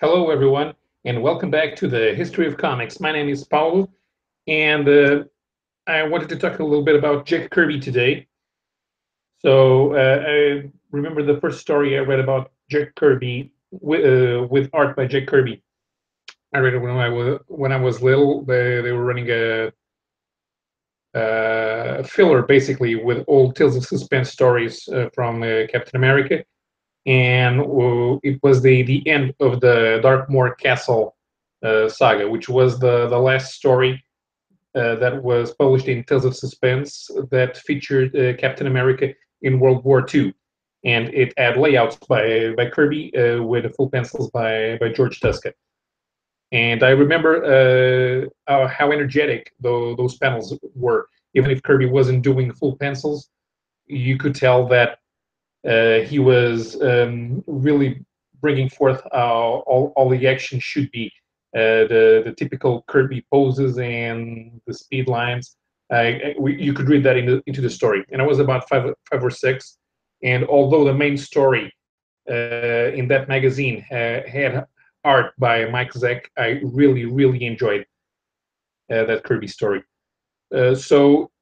Hello, everyone, and welcome back to the History of Comics. My name is Paulo, and I wanted to talk a little bit about Jack Kirby today. I remember the first story I read about Jack Kirby with art by Jack Kirby. I read it when I was little. They were running a filler basically with old Tales of Suspense stories from Captain America, and it was the end of the Darkmoor Castle saga, which was the last story that was published in Tales of Suspense that featured Captain America in World War II, and it had layouts by Kirby with full pencils by George Tuska. And I remember how energetic those panels were. Even if Kirby wasn't doing full pencils, you could tell that he was really bringing forth all the action should be. The typical Kirby poses and the speed lines. You could read that into the story. And I was about five or six. And although the main story in that magazine had art by Mike Zeck, I really enjoyed that Kirby story. So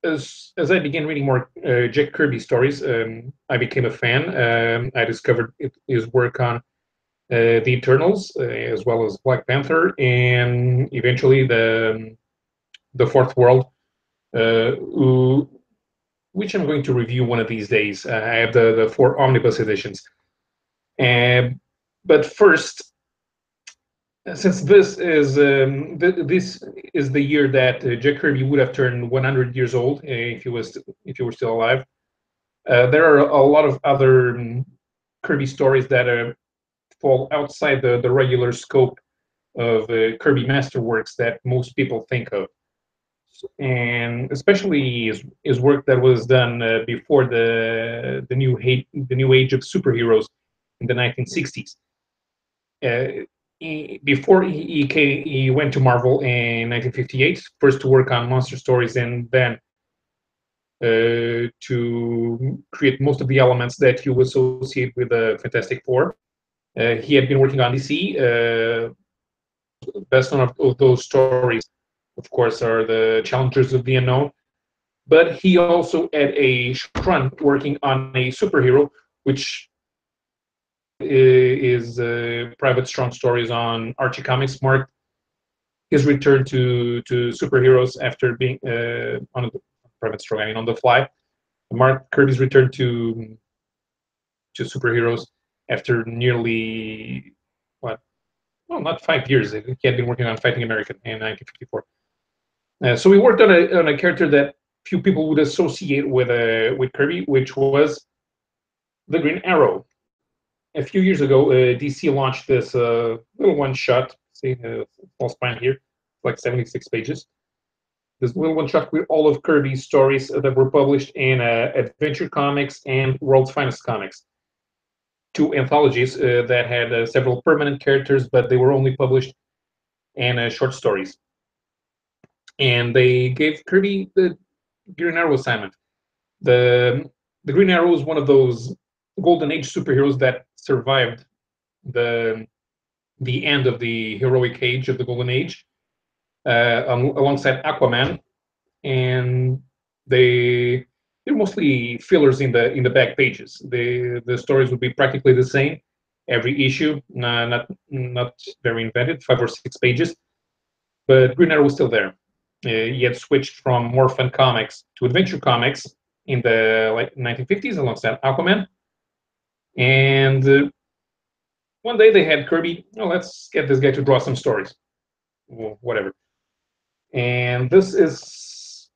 as I began reading more Jack Kirby stories, I became a fan. I discovered his work on the Eternals, as well as Black Panther, and eventually the Fourth World, who, which I'm going to review one of these days. I have the four omnibus editions. Um, but first, since this is the year that Jack Kirby would have turned 100 years old if he were still alive. There are a lot of other Kirby stories that fall outside the regular scope of Kirby masterworks that most people think of, and especially his work that was done before the new age of superheroes in the 1960s. Before he went to Marvel in 1958, first to work on monster stories and then to create most of the elements that you associate with the Fantastic Four. He had been working on DC. Best known of those stories, of course, are the Challengers of the Unknown. But he also had a short run working on a superhero, which is Private Strong Stories on Archie Comics, marked his return to superheroes after being on a Private Strong, I mean, on the fly. Mark Kirby's return to superheroes after nearly what? Well, not 5 years. He had been working on Fighting American in 1954. So he worked on a character that few people would associate with Kirby, which was the Green Arrow. A few years ago, DC launched this little one shot. See, small spine here, like 76 pages. This little one shot with all of Kirby's stories that were published in Adventure Comics and World's Finest Comics, two anthologies that had several permanent characters, but they were only published in short stories. And they gave Kirby the Green Arrow assignment. The the Green Arrow is one of those golden age superheroes that survived the the end of the heroic age of the golden age, alongside Aquaman, and they they're mostly fillers in the back pages. The stories would be practically the same every issue, not very invented, 5 or 6 pages, but Green Arrow was still there. He had switched from more fun comics to adventure comics in the like 1950s alongside Aquaman. And one day they had Kirby, oh, let's get this guy to draw some stories, whatever. And this is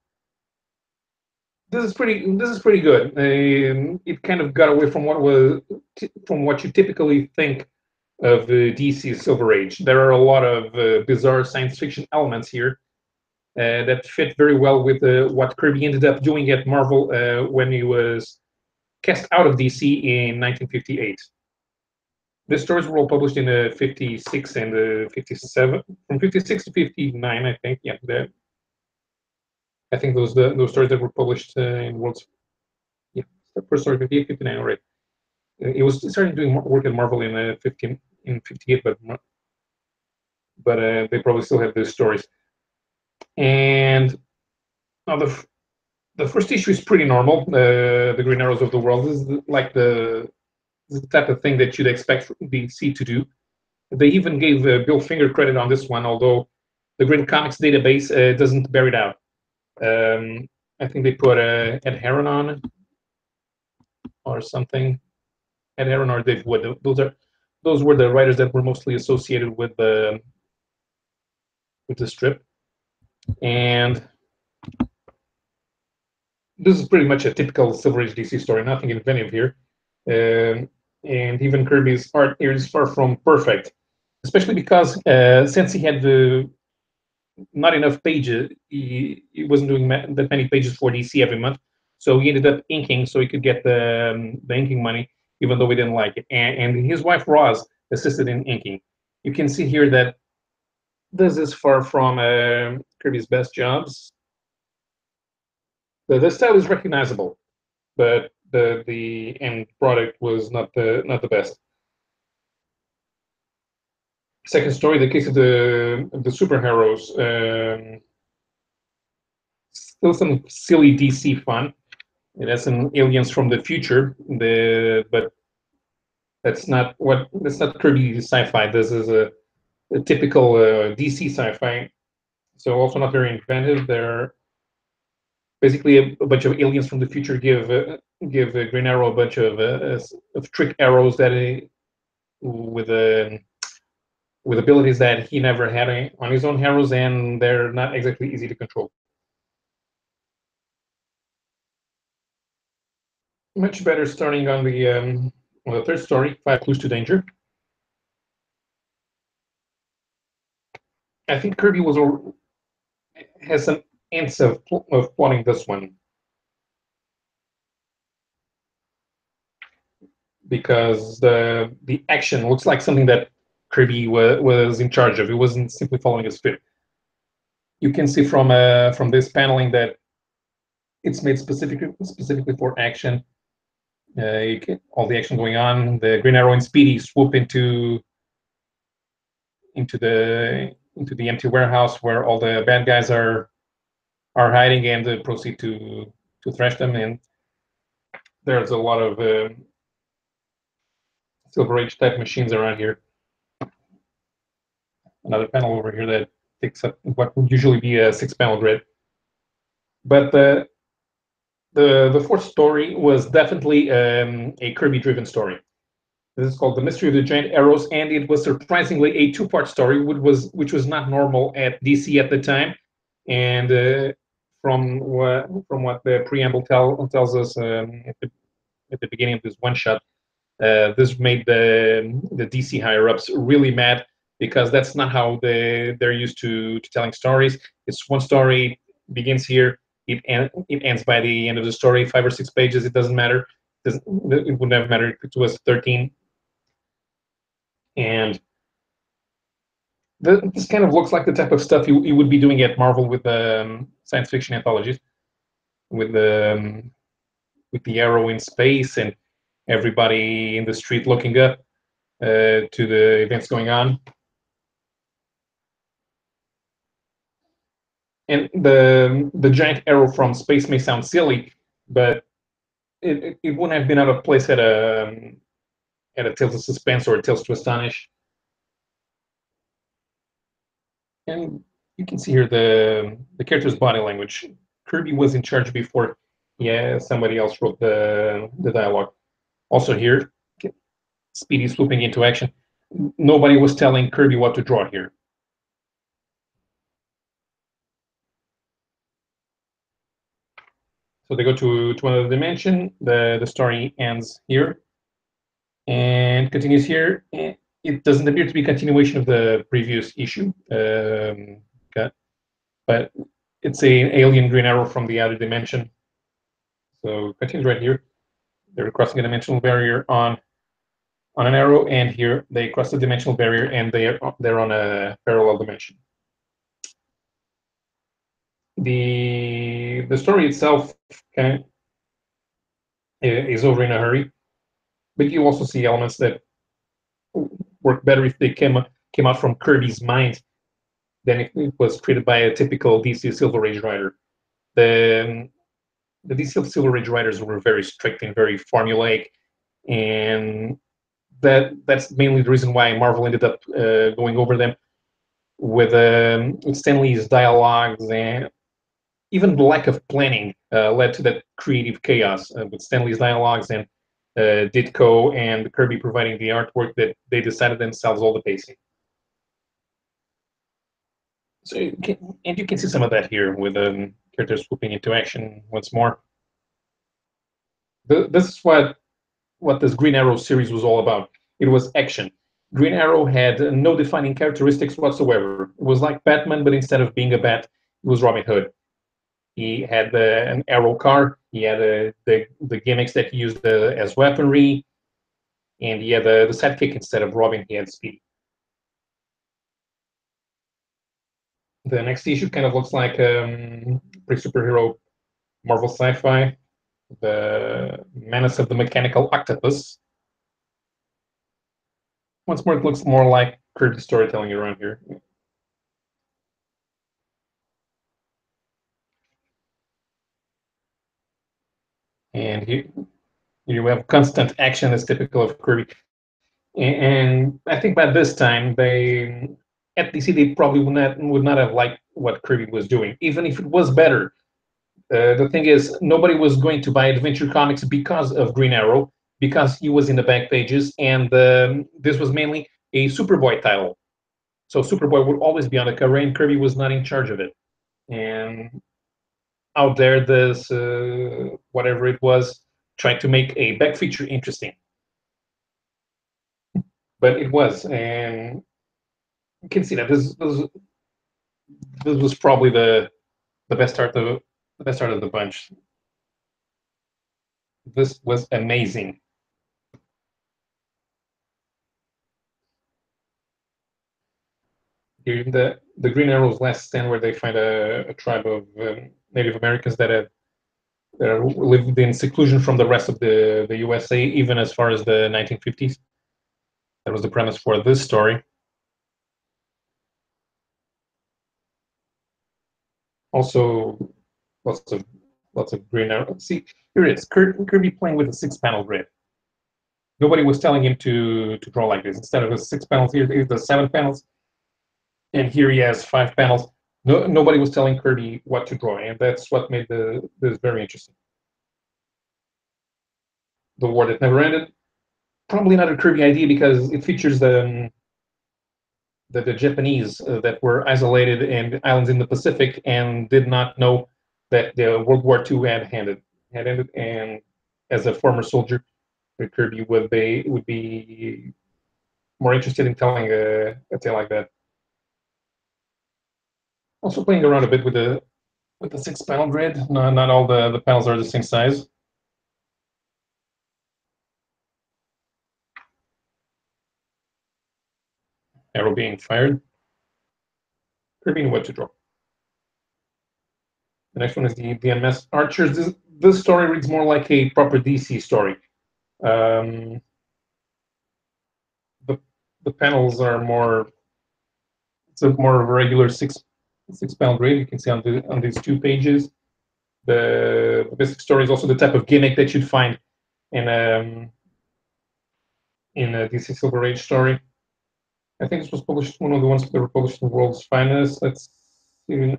pretty good. It kind of got away from what you typically think of DC's Silver Age. There are a lot of bizarre science fiction elements here that fit very well with what Kirby ended up doing at Marvel when he was cast out of DC in 1958. The stories were all published in 56 and 57, from 56 to 59, I think. Yeah, I think those stories that were published in World's, yeah, the first story 58, 59, all right. He was starting doing work at Marvel in 15, in '58, but they probably still have those stories. And now the first issue is pretty normal. The Green Arrows of the world is like the type of thing that you'd expect DC to do. They even gave Bill Finger credit on this one, although the Green Comics database doesn't bear it out. I think they put Ed Herron on or something. Ed Herron or Dave Wood. Those were the writers that were mostly associated with the strip. And this is pretty much a typical Silver Age DC story, nothing inventive here. And even Kirby's art here is far from perfect, especially because since he had not enough pages, he wasn't doing that many pages for DC every month, so he ended up inking so he could get the inking money, even though we didn't like it. And his wife Roz assisted in inking. You can see here that this is far from Kirby's best jobs. The style is recognizable, but the end product was not the best. Second story, the case of the superheroes. Still some silly DC fun. It has some aliens from the future, but that's not Kirby sci-fi. This is a typical DC sci-fi. So also not very inventive. They're basically a bunch of aliens from the future give Green Arrow a bunch of trick arrows that with abilities that he never had on his own arrows, and they're not exactly easy to control. Much better starting on the third story, 5 Clues to Danger. I think Kirby has some hints of plotting this one, because the action looks like something that Kirby was in charge of. He wasn't simply following a script. You can see from this paneling that it's made specifically for action. All the action going on. The Green Arrow and Speedy swoop into the empty warehouse where all the bad guys are hiding, and proceed to thrash them. And there's a lot of Silver Age type machines around here. Another panel over here that takes up what would usually be a 6-panel grid. But the fourth story was definitely a Kirby-driven story. This is called The Mystery of the Giant Arrows, and it was surprisingly a 2-part story, which was not normal at DC at the time. And from what the preamble tells us at the beginning of this one-shot, this made the DC higher-ups really mad, because that's not how they're used to telling stories. It's one story, begins here, it ends by the end of the story, 5 or 6 pages. It doesn't matter. It would never matter if it was 13. And this kind of looks like the type of stuff you would be doing at Marvel with science fiction anthologies, with the Arrow in space and everybody in the street looking up to the events going on. And the giant arrow from space may sound silly, but it wouldn't have been out of place at a Tales of Suspense or a Tales to Astonish. And you can see here the character's body language. Kirby was in charge before somebody else wrote the dialogue. Also here, Speedy swooping into action. Nobody was telling Kirby what to draw here. So they go to another dimension. The story ends here and continues here. It doesn't appear to be a continuation of the previous issue, but it's an alien Green Arrow from the other dimension. So it continues right here. They're crossing a dimensional barrier on an arrow, and here they cross the dimensional barrier, and they're on a parallel dimension. The story itself is over in a hurry, but you also see elements that work better if they came out from Kirby's mind than if it was created by a typical DC Silver Age writer. The the DC Silver Age writers were very strict and very formulaic, and that's mainly the reason why Marvel ended up going over them with Stan Lee's dialogues, and even the lack of planning led to that creative chaos with Stan Lee's dialogues and Ditko and Kirby providing the artwork that they decided themselves all the pacing. So and you can see some of that here with characters swooping into action once more. This is what this Green Arrow series was all about. It was action. Green Arrow had no defining characteristics whatsoever. It was like Batman, but instead of being a bat, it was Robin Hood. He had an arrow car. He had the gimmicks that he used as weaponry, and he had the sidekick instead of Robin. He had Speed. The next issue kind of looks like pre-superhero Marvel sci-fi, the Menace of the Mechanical Octopus. Once more, it looks more like Kirby storytelling around here. And you have constant action as typical of Kirby. And I think by this time, they at DC they probably would not have liked what Kirby was doing, even if it was better. The thing is, nobody was going to buy Adventure Comics because of Green Arrow, because he was in the back pages, and this was mainly a Superboy title. So Superboy would always be on the cover, and Kirby was not in charge of it. And out there, this whatever it was tried to make a back feature interesting, but it was, and you can see that this was probably the best art of the best art of the bunch. This was amazing. During the Green Arrow's last stand, where they find a tribe of Native Americans that lived in seclusion from the rest of the USA, even as far as the 1950s. That was the premise for this story. Also, lots of Green Arrow. See, here it is. Kirby playing with a 6-panel grid. Nobody was telling him to draw like this. Instead of the 6 panels, here's the 7 panels, and here he has 5 panels. Nobody was telling Kirby what to draw, and that's what made this very interesting. The War That Never Ended. Probably not a Kirby idea because it features the Japanese that were isolated in islands in the Pacific and did not know that the World War II had ended. And as a former soldier, Kirby would be more interested in telling a tale like that. Also playing around a bit with the 6-panel grid. Not all the panels are the same size. Arrow being fired. Kirby knew what to draw. The next one is the DMS Archers. This story reads more like a proper DC story. The panels are more. It's a more regular 6-panel grid. You can see on these 2 pages. The basic story is also the type of gimmick that you'd find in a DC Silver Age story. I think this was published, one of the ones that were published in World's Finest. Let's see.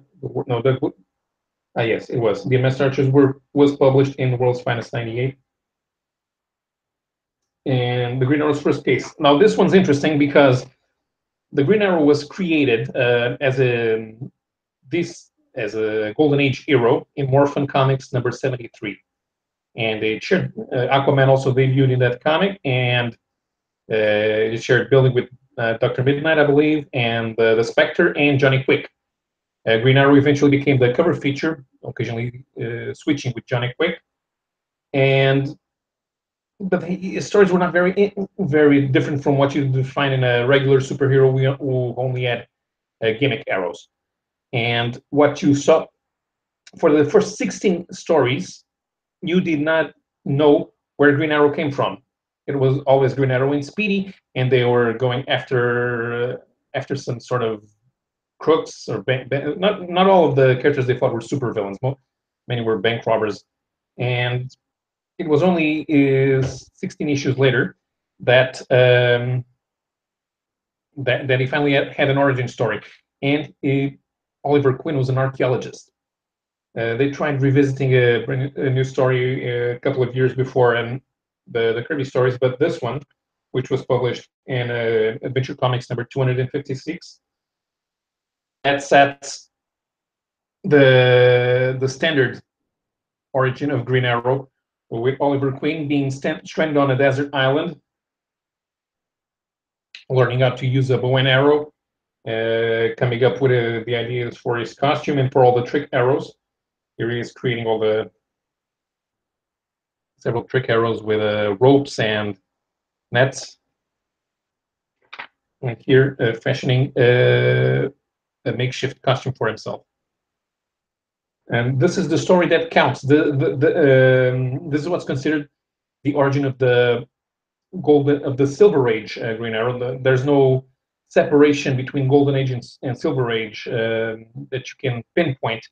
No, yes, it was. The MS Archers was published in World's Finest 98. And the Green Arrow's first case. Now, this one's interesting because the Green Arrow was created as a Golden Age hero in Morphin Comics number 73. And they shared, Aquaman also debuted in that comic, and it shared building with Dr. Midnight, I believe, and the Spectre and Johnny Quick. Green Arrow eventually became the cover feature, occasionally switching with Johnny Quick. But his stories were not very different from what you find in a regular superhero who only had gimmick arrows. And what you saw for the first 16 stories, you did not know where Green Arrow came from. it was always Green Arrow and Speedy, and they were going after some sort of crooks or not all of the characters they fought were super villains. Many were bank robbers, and it was only 16 issues later that that he finally had an origin story. And Oliver Queen was an archaeologist. They tried revisiting a new story a couple of years before, and the Kirby stories, but this one, which was published in Adventure Comics number 256, that sets the standard origin of Green Arrow, with Oliver Queen being stranded on a desert island, learning how to use a bow and arrow, coming up with the ideas for his costume and for all the trick arrows. Here he is creating all the several trick arrows with ropes and nets. And here, fashioning a makeshift costume for himself. And this is the story that counts. This is what's considered the origin of the Silver Age Green Arrow. There's no separation between Golden Age and Silver Age that you can pinpoint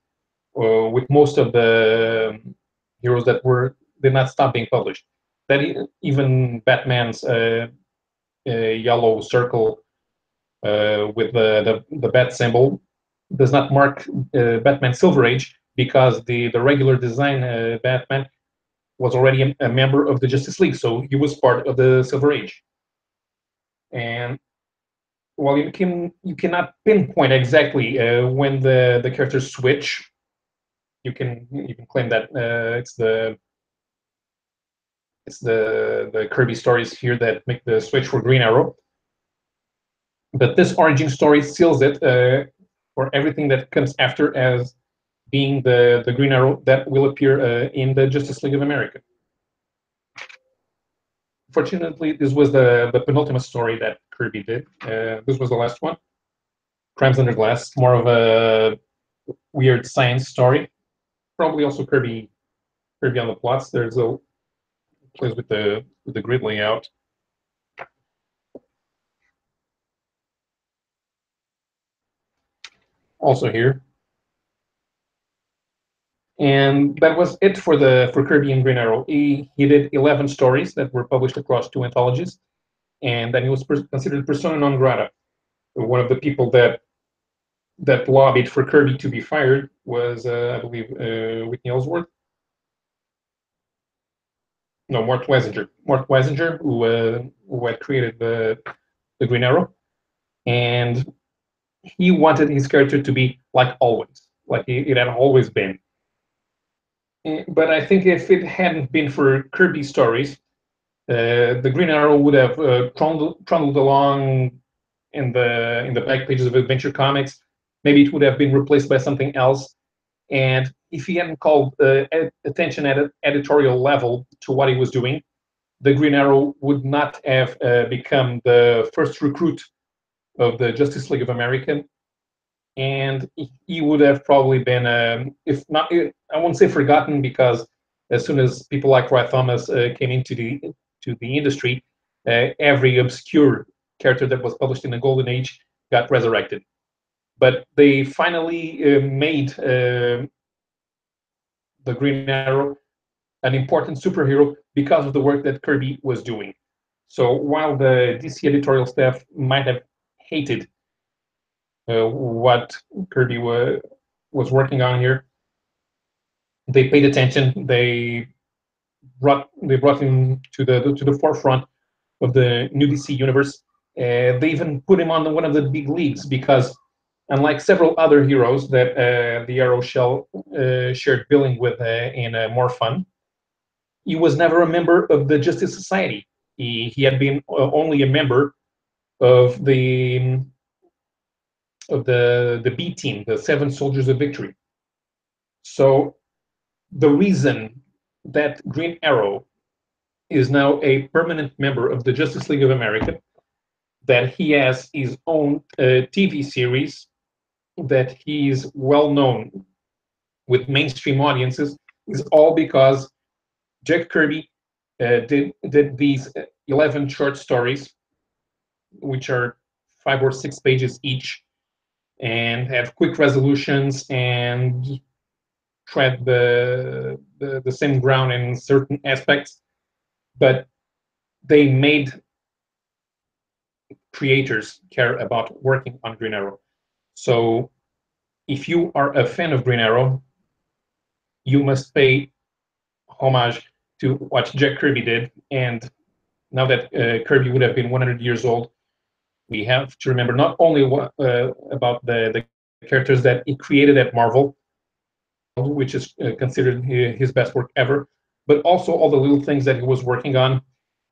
with most of the heroes that did not stop being published. That even Batman's yellow circle with the bat symbol does not mark Batman Silver Age, because the regular design Batman was already a member of the Justice League, so he was part of the Silver Age. And while you cannot pinpoint exactly when the characters switch, you can claim that it's the Kirby stories here that make the switch for Green Arrow. But this origin story seals it for everything that comes after as being the Green Arrow that will appear in the Justice League of America. Fortunately, this was the penultimate story that Kirby did. This was the last one. Crimes Under Glass, more of a weird science story. Probably also Kirby on the plots. There's a plays with the grid layout. Also here. And that was it for Kirby and Green Arrow. He did 11 stories that were published across 2 anthologies, and then he was considered persona non grata. One of the people that lobbied for Kirby to be fired was, I believe, Whitney Ellsworth. No, Mort Weisinger. Mort Weisinger, who had created the Green Arrow, and he wanted his character to be like always, like it had always been. But I think if it hadn't been for Kirby stories, the Green Arrow would have trundled along in the back pages of Adventure Comics. Maybe it would have been replaced by something else. And if he hadn't called attention at an editorial level to what he was doing, the Green Arrow would not have become the first recruit of the Justice League of America. And he would have probably been, if not, I won't say forgotten, because as soon as people like Roy Thomas came into the industry, every obscure character that was published in the Golden Age got resurrected. But they finally made the Green Arrow an important superhero because of the work that Kirby was doing. So while the DC editorial staff might have hated what Kirby was working on here, they paid attention. They brought him to the forefront of the new DC universe. They even put him on one of the big leagues, because unlike several other heroes that the Arrow shared billing with in More Fun, he was never a member of the Justice Society. He had been only a member of the B team, the Seven Soldiers of Victory. So the reason that Green Arrow is now a permanent member of the Justice League of America, that he has his own TV series, that he's well known with mainstream audiences, is all because Jack Kirby did these 11 short stories, which are 5 or 6 pages each, and have quick resolutions and tread the same ground in certain aspects, but they made creators care about working on Green Arrow. So if you are a fan of Green Arrow, you must pay homage to what Jack Kirby did. And now that Kirby would have been 100 years old, we have to remember not only about the characters that he created at Marvel, which is considered his best work ever, but also all the little things that he was working on.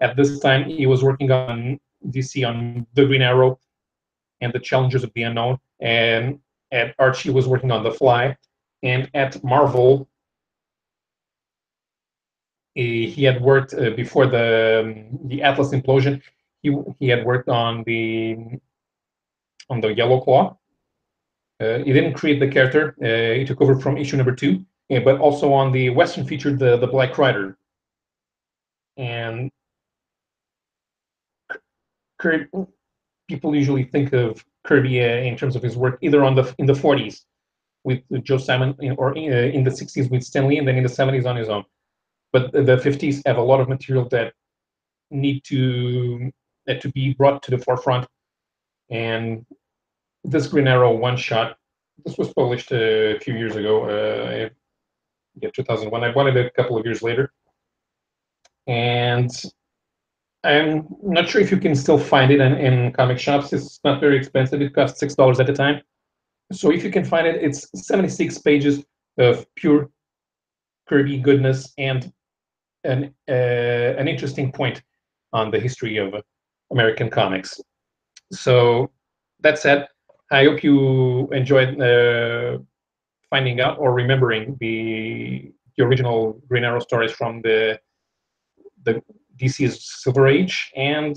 At this time, he was working on DC, on the Green Arrow and the Challengers of the Unknown, and at Archie was working on The Fly, and at Marvel, he had worked before the Atlas implosion. He had worked on the Yellow Claw. He didn't create the character. He took over from issue number 2, but also on the Western feature, the Black Rider. And people usually think of Kirby in terms of his work either in the 40s with Joe Simon, or in the 60s with Stan Lee, and then in the 70s on his own. But the 50s have a lot of material that need to be brought to the forefront. And this Green Arrow one shot, this was published a few years ago, 2001. I bought it a couple of years later, and I'm not sure if you can still find it in comic shops. It's not very expensive. It costs $6 at a time. So if you can find it, it's 76 pages of pure Kirby goodness and an interesting point on the history of American comics. So that said, I hope you enjoyed finding out or remembering the original Green Arrow stories from the DC's Silver Age, and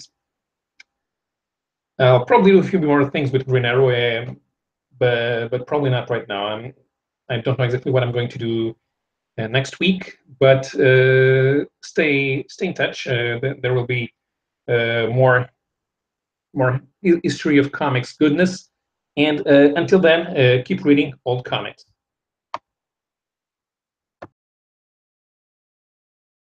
I'll probably do a few more things with Green Arrow, but probably not right now. I don't know exactly what I'm going to do next week, but stay in touch. There will be more history of comics goodness, and until then, keep reading old comics.